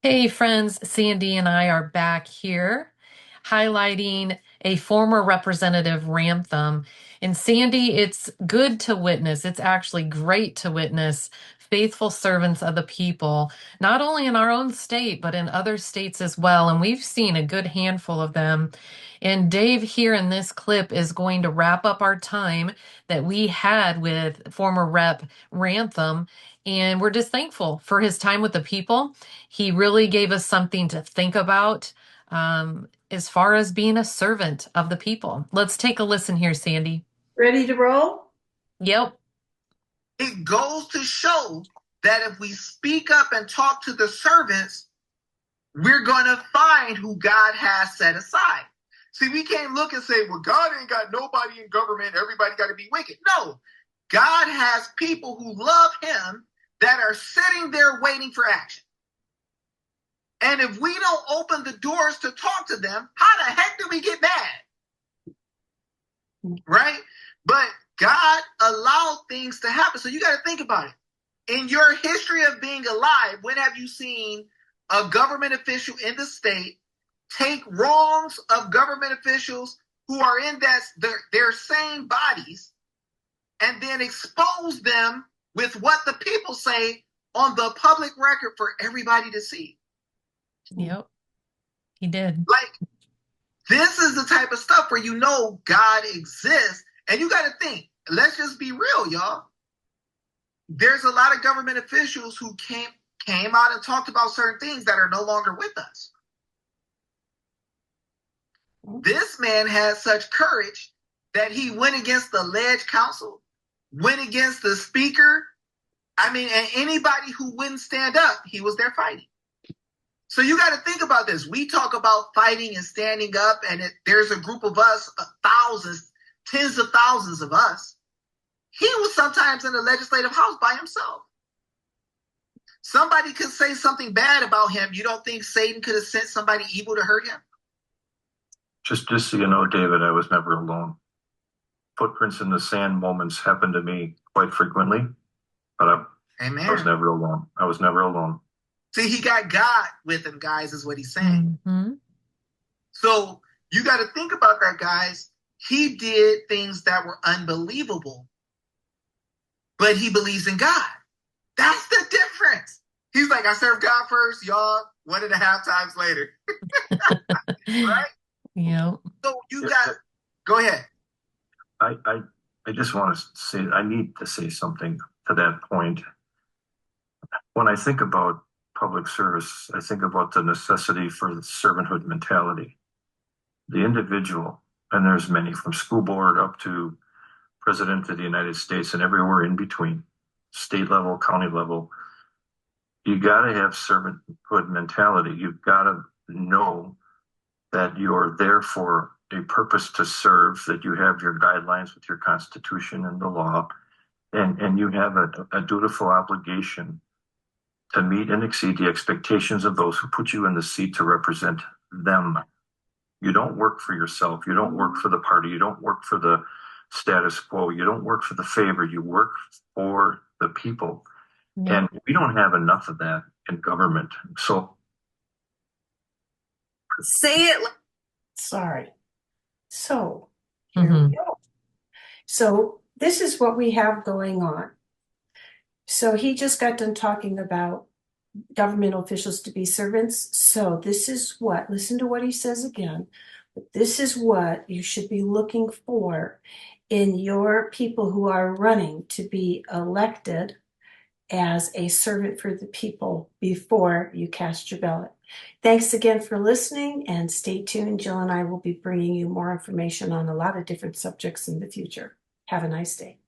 Hey friends, Sandy and I are back here highlighting a former Representative Ramthum. And Sandy, it's good to witness, it's actually great to witness faithful servants of the people, not only in our own state, but in other states as well. And we've seen a good handful of them. And Dave here in this clip is going to wrap up our time that we had with former Rep Ranthum. And we're just thankful for his time with the people. He really gave us something to think about as far as being a servant of the people. Let's take a listen here, Sandy. Ready to roll? Yep. It goes to show that if we speak up and talk to the servants, we're going to find who God has set aside. See, we can't look and say, well, God ain't got nobody in government. Everybody got to be wicked. No, God has people who love him that are sitting there waiting for action. And if we don't open the doors to talk to them, how the heck do we get mad? Right? But God allowed things to happen. So you got to think about it. In your history of being alive, when have you seen a government official in the state take wrongs of government officials who are in their same bodies and then expose them with what the people say on the public record for everybody to see? Yep. He did. Like, this is the type of stuff where you know God exists. And you got to think, let's just be real, y'all. There's a lot of government officials who came out and talked about certain things that are no longer with us. This man had such courage that he went against the alleged council, went against the speaker. I mean, and anybody who wouldn't stand up, he was there fighting. So you got to think about this. We talk about fighting and standing up, and there's a group of us, thousands, tens of thousands of us. He was sometimes in the legislative house by himself. Somebody could say something bad about him. You don't think Satan could have sent somebody evil to hurt him? Just so you know, David, I was never alone. Footprints in the sand moments happen to me quite frequently, but I was never alone. I was never alone. See, he got God with him, guys, is what he's saying. Mm-hmm. So you got to think about that, guys. He did things that were unbelievable, but he believes in God. That's the difference. He's like, I serve God first, y'all 1.5 times later. Right? Yep. So you got, go ahead. I just want to say, I need to say something to that point. When I think about public service, I think about the necessity for the servanthood mentality. The individual, and there's many from school board up to president of the United States and everywhere in between, state level, county level, you got to have servanthood mentality. You've got to know that you're there for a purpose to serve, that you have your guidelines with your constitution and the law, and you have a dutiful obligation to meet and exceed the expectations of those who put you in the seat to represent them. You don't work for yourself. You don't work for the party. You don't work for the status quo. You don't work for the favor. You work for the people. Yep. And we don't have enough of that in government. So Say it. Sorry. So here Mm-hmm. we go. So this is what we have going on. So he just got done talking about government officials to be servants. So this is what, listen to what he says again. This is what you should be looking for in your people who are running to be elected as a servant for the people before you cast your ballot. Thanks again for listening, and stay tuned. Jill and I will be bringing you more information on a lot of different subjects in the future. Have a nice day.